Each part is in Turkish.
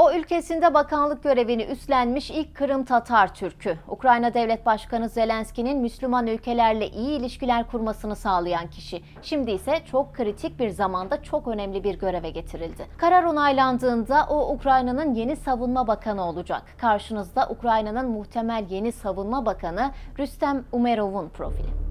O ülkesinde bakanlık görevini üstlenmiş ilk Kırım Tatar Türk'ü. Ukrayna Devlet Başkanı Zelenski'nin Müslüman ülkelerle iyi ilişkiler kurmasını sağlayan kişi. Şimdi ise çok kritik bir zamanda çok önemli bir göreve getirildi. Karar onaylandığında o Ukrayna'nın yeni savunma bakanı olacak. Karşınızda Ukrayna'nın muhtemel yeni savunma bakanı Rüstem Umerov'un profili.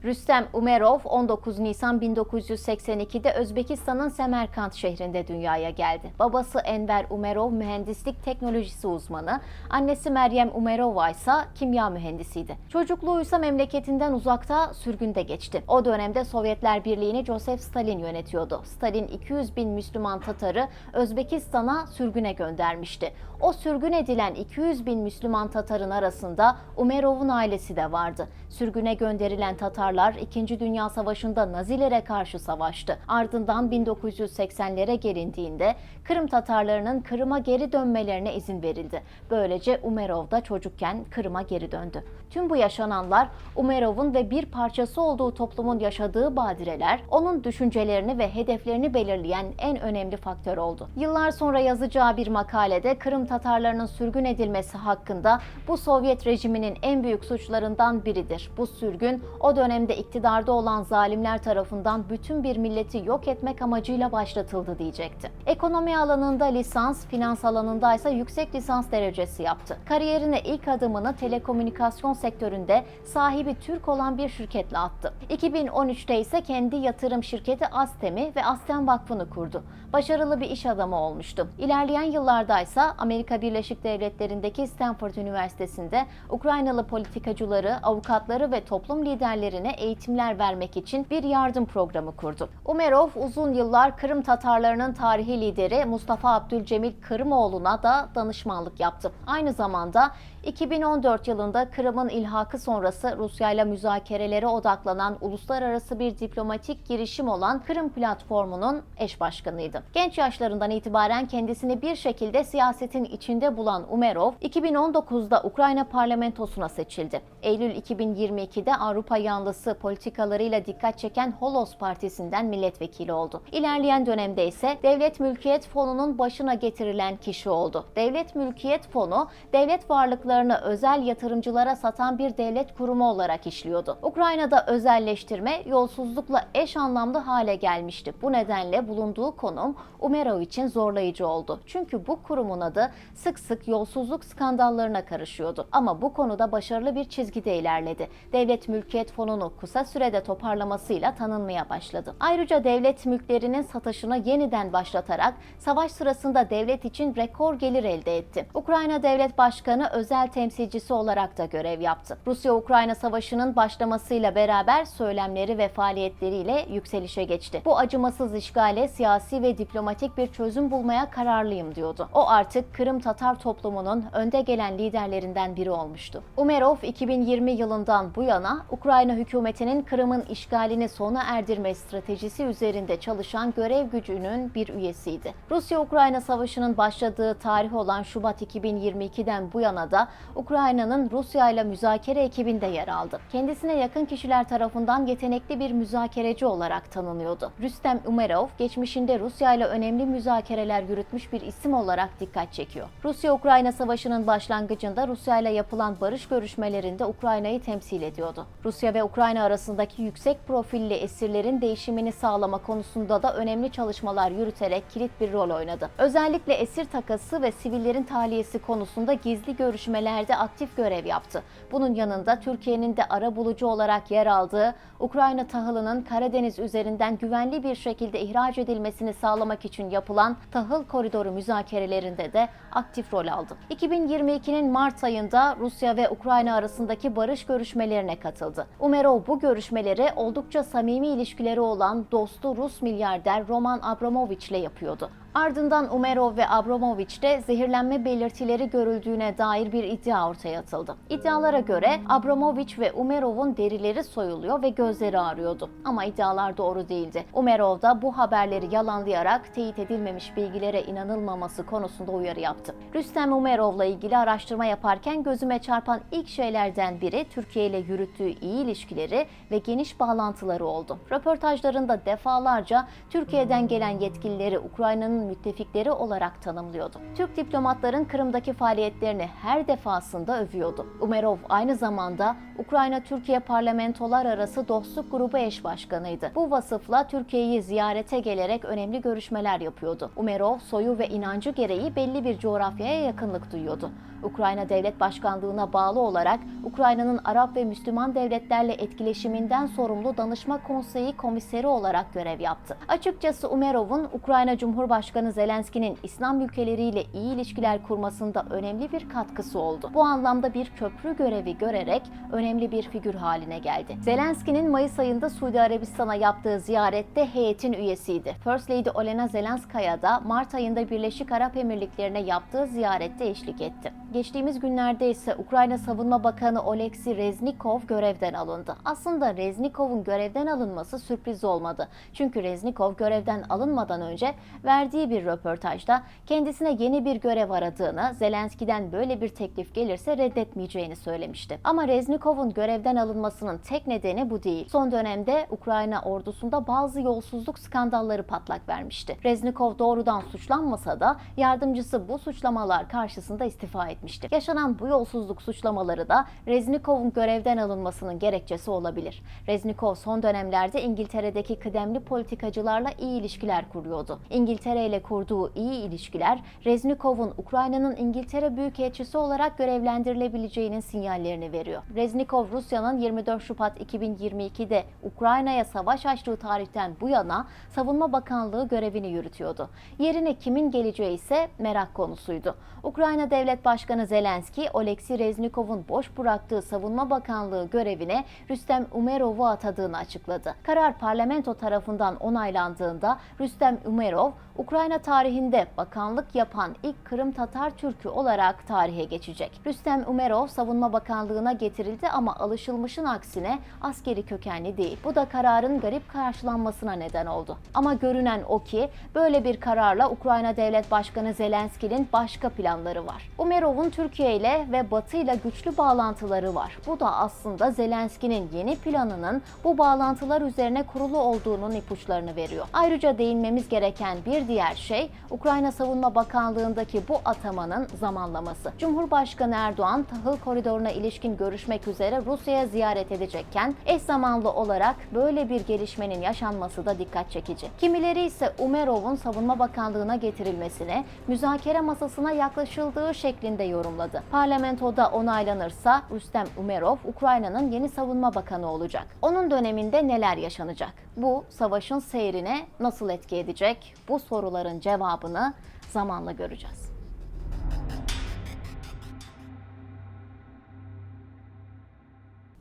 Rüstem Umerov 19 Nisan 1982'de Özbekistan'ın Semerkant şehrinde dünyaya geldi. Babası Enver Umerov mühendislik teknolojisi uzmanı, annesi Meryem Umerova ise kimya mühendisiydi. Çocukluğu ise memleketinden uzakta sürgünde geçti. O dönemde Sovyetler Birliği'ni Joseph Stalin yönetiyordu. Stalin 200 bin Müslüman Tatar'ı Özbekistan'a sürgüne göndermişti. O sürgün edilen 200 bin Müslüman Tatar'ın arasında Umerov'un ailesi de vardı. Sürgüne gönderilen Tatarlar 2. Dünya Savaşı'nda Nazilere karşı savaştı. Ardından 1980'lere gelindiğinde Kırım Tatarlarının Kırım'a geri dönmelerine izin verildi. Böylece Umerov da çocukken Kırım'a geri döndü. Tüm bu yaşananlar Umerov'un ve bir parçası olduğu toplumun yaşadığı badireler, onun düşüncelerini ve hedeflerini belirleyen en önemli faktör oldu. Yıllar sonra yazacağı bir makalede Kırım Tatarlarının sürgün edilmesi hakkında bu Sovyet rejiminin en büyük suçlarından biridir. Bu sürgün o dönemde iktidarda olan zalimler tarafından bütün bir milleti yok etmek amacıyla başlatıldı diyecekti. Ekonomi alanında lisans, finans alanında ise yüksek lisans derecesi yaptı. Kariyerine ilk adımını telekomünikasyon sektöründe sahibi Türk olan bir şirketle attı. 2013'te ise kendi yatırım şirketi Astem'i ve Astem Vakfı'nı kurdu. Başarılı bir iş adamı olmuştu. İlerleyen yıllarda ise Amerika Birleşik Devletleri'ndeki Stanford Üniversitesi'nde Ukraynalı politikacıları, avukatları ve toplum liderlerine eğitimler vermek için bir yardım programı kurdu. Umerov uzun yıllar Kırım Tatarlarının tarihi lideri Mustafa Abdülcemil Kırımoğlu'na da danışmanlık yaptı. Aynı zamanda 2014 yılında Kırım'ın ilhakı sonrası Rusya ile müzakerelere odaklanan uluslararası bir diplomatik girişim olan Kırım Platformu'nun eş başkanıydı. Genç yaşlarından itibaren kendisini bir şekilde siyasetin içinde bulan Umerov, 2019'da Ukrayna parlamentosuna seçildi. Eylül 2022'de Avrupa yanlısı politikalarıyla dikkat çeken Holos Partisi'nden milletvekili oldu. İlerleyen dönemde ise Devlet Mülkiyet Fonu'nun başına getirilen kişi oldu. Devlet Mülkiyet Fonu, devlet varlıklarını özel yatırımcılara satan bir devlet kurumu olarak işliyordu. Ukrayna'da özelleştirme yolsuzlukla eş anlamlı hale gelmişti. Bu nedenle bulunduğu konum Umerov için zorlayıcı oldu. Çünkü bu kurumun adı sık sık yolsuzluk skandallarına karışıyordu. Ama bu konuda başarılı bir çizgide ilerledi. Devlet Mülkiyet Fonu'nu kısa sürede toparlamasıyla tanınmaya başladı. Ayrıca devlet mülklerinin satışını yeniden başlatarak savaş sırasında devlet için rekor gelir elde etti. Ukrayna Devlet Başkanı özel temsilcisi olarak da görev yaptı. Rusya-Ukrayna Savaşı'nın başlamasıyla beraber söylemleri ve faaliyetleriyle yükselişe geçti. Bu acımasız işgale siyasi ve diplomatik bir çözüm bulmaya kararlıyım diyordu. O artık Kırım Tatar toplumunun önde gelen liderlerinden biri olmuştu. Umerov 2020 yılından bu yana Ukrayna hükümetinin Kırım'ın işgalini sona erdirme stratejisi üzerinde çalışan görev gücünün bir üyesiydi. Rusya-Ukrayna Savaşı'nın başladığı tarih olan Şubat 2022'den bu yana da Ukrayna'nın Rusya ile müzakere ekibinde yer aldı. Kendisine yakın kişiler tarafından yetenekli bir müzakereci olarak tanınıyordu. Rüstem Umerov, geçmişinde Rusya ile önemli müzakereler yürütmüş bir isim olarak dikkat çekiyor. Rusya-Ukrayna Savaşı'nın başlangıcında Rusya ile yapılan barış görüşmelerinde Ukrayna'yı temsil ediyordu. Rusya ve Ukrayna arasındaki yüksek profilli esirlerin değişimini sağlama konusunda da önemli çalışmalar yürüterek kilit bir rol oynadı. Özellikle esir takası ve sivillerin tahliyesi konusunda gizli görüşmelerde aktif görev yaptı. Bunun yanında Türkiye'nin de arabulucu olarak yer aldığı Ukrayna tahılının Karadeniz üzerinden güvenli bir şekilde ihraç edilmesini sağlamak için yapılan tahıl koridoru müzakerelerinde de aktif rol aldı. 2022'nin Mart ayında Rusya ve Ukrayna arasındaki barış görüşmelerine katıldı. Umerov bu görüşmeleri oldukça samimi ilişkileri olan dostu Rus milyarder Roman Abramovich ile yapıyordu. Ardından Umerov ve Abramovich'te zehirlenme belirtileri görüldüğüne dair bir iddia ortaya atıldı. İddialara göre Abramovich ve Umerov'un derileri soyuluyor ve gözleri ağrıyordu. Ama iddialar doğru değildi. Umerov da bu haberleri yalanlayarak teyit edilmemiş bilgilere inanılmaması konusunda uyarı yaptı. Rüstem Umerov'la ilgili araştırma yaparken gözüme çarpan ilk şeylerden biri Türkiye ile yürüttüğü iyi ilişkileri ilişkileri ve geniş bağlantıları oldu. Röportajlarında defalarca Türkiye'den gelen yetkilileri Ukrayna'nın müttefikleri olarak tanımlıyordu. Türk diplomatların Kırım'daki faaliyetlerini her defasında övüyordu. Umerov aynı zamanda Ukrayna-Türkiye Parlamentolar Arası Dostluk Grubu eş başkanıydı. Bu vasıfla Türkiye'yi ziyarete gelerek önemli görüşmeler yapıyordu. Umerov soyu ve inancı gereği belli bir coğrafyaya yakınlık duyuyordu. Ukrayna Devlet Başkanlığı'na bağlı olarak Ukrayna'nın Arap ve Müslüman devletlerle etkileşiminden sorumlu Danışma Konseyi Komiseri olarak görev yaptı. Açıkçası Umerov'un Ukrayna Cumhurbaşkanı Zelenski'nin İslam ülkeleriyle iyi ilişkiler kurmasında önemli bir katkısı oldu. Bu anlamda bir köprü görevi görerek önemli bir figür haline geldi. Zelenski'nin Mayıs ayında Suudi Arabistan'a yaptığı ziyarette heyetin üyesiydi. First Lady Olena Zelenskaya da Mart ayında Birleşik Arap Emirlikleri'ne yaptığı ziyarette eşlik etti. Geçtiğimiz günlerde ise Ukrayna Savunma Bakanı Oleksiy Reznikov görevden alındı. Aslında Reznikov'un görevden alınması sürpriz olmadı. Çünkü Reznikov görevden alınmadan önce verdiği bir röportajda kendisine yeni bir görev aradığını, Zelenski'den böyle bir teklif gelirse reddetmeyeceğini söylemişti. Ama Reznikov'un görevden alınmasının tek nedeni bu değil. Son dönemde Ukrayna ordusunda bazı yolsuzluk skandalları patlak vermişti. Reznikov doğrudan suçlanmasa da yardımcısı bu suçlamalar karşısında istifa etmişti. Yaşanan bu yolsuzluk suçlamaları da Reznikov'un görevden alınmasının gerekçesi olabilir. Reznikov son dönemlerde İngiltere'deki kıdemli politikacılarla iyi ilişkiler kuruyordu. İngiltere ile kurduğu iyi ilişkiler, Reznikov'un Ukrayna'nın İngiltere Büyükelçisi olarak görevlendirilebileceğinin sinyallerini veriyor. Reznikov, Rusya'nın 24 Şubat 2022'de Ukrayna'ya savaş açtığı tarihten bu yana Savunma Bakanlığı görevini yürütüyordu. Yerine kimin geleceği ise merak konusuydu. Ukrayna Devlet Başkanı Zelenski, Oleksiy Reznikov'un boş bıraktığı Savunma Bakanlığı görevine Rüstem Umerov'u atadığını açıkladı. Karar parlamento tarafından onaylandığında Rüstem Umerov, Ukrayna tarihinde bakanlık yapan ilk Kırım Tatar Türk'ü olarak tarihe geçecek. Rüstem Umerov Savunma Bakanlığı'na getirildi ama alışılmışın aksine askeri kökenli değil. Bu da kararın garip karşılanmasına neden oldu. Ama görünen o ki böyle bir kararla Ukrayna Devlet Başkanı Zelenski'nin başka planları var. Umerov'un Türkiye ile ve Batı ile güçlü bağlantıları var. Bu da aslında Zelenski'nin yeni planının bu bağlantılar üzerine kurulu olduğunun ipuçlarını veriyor. Ayrıca değinmemiz gereken bir diğer şey Ukrayna Savunma Bakanlığı'ndaki bu atamanın zamanlaması. Cumhurbaşkanı Erdoğan tahıl koridoruna ilişkin görüşmek üzere Rusya'ya ziyaret edecekken eş zamanlı olarak böyle bir gelişmenin yaşanması da dikkat çekici. Kimileri ise Umerov'un Savunma Bakanlığı'na getirilmesine müzakere masasına yaklaşıldığı şeklinde yorumladı. Parlamentoda onaylanırsa Rüstem Umerov Ukrayna'nın yeni savunma bakanı olacak. Onun döneminde neler yaşanacak? Bu savaşın seyrine nasıl etki edecek? Bu soruların cevabını zamanla göreceğiz.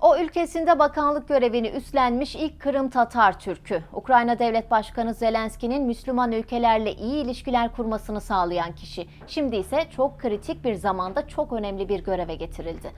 O ülkesinde bakanlık görevini üstlenmiş ilk Kırım Tatar Türk'ü. Ukrayna Devlet Başkanı Zelenski'nin Müslüman ülkelerle iyi ilişkiler kurmasını sağlayan kişi. Şimdi ise çok kritik bir zamanda çok önemli bir göreve getirildi.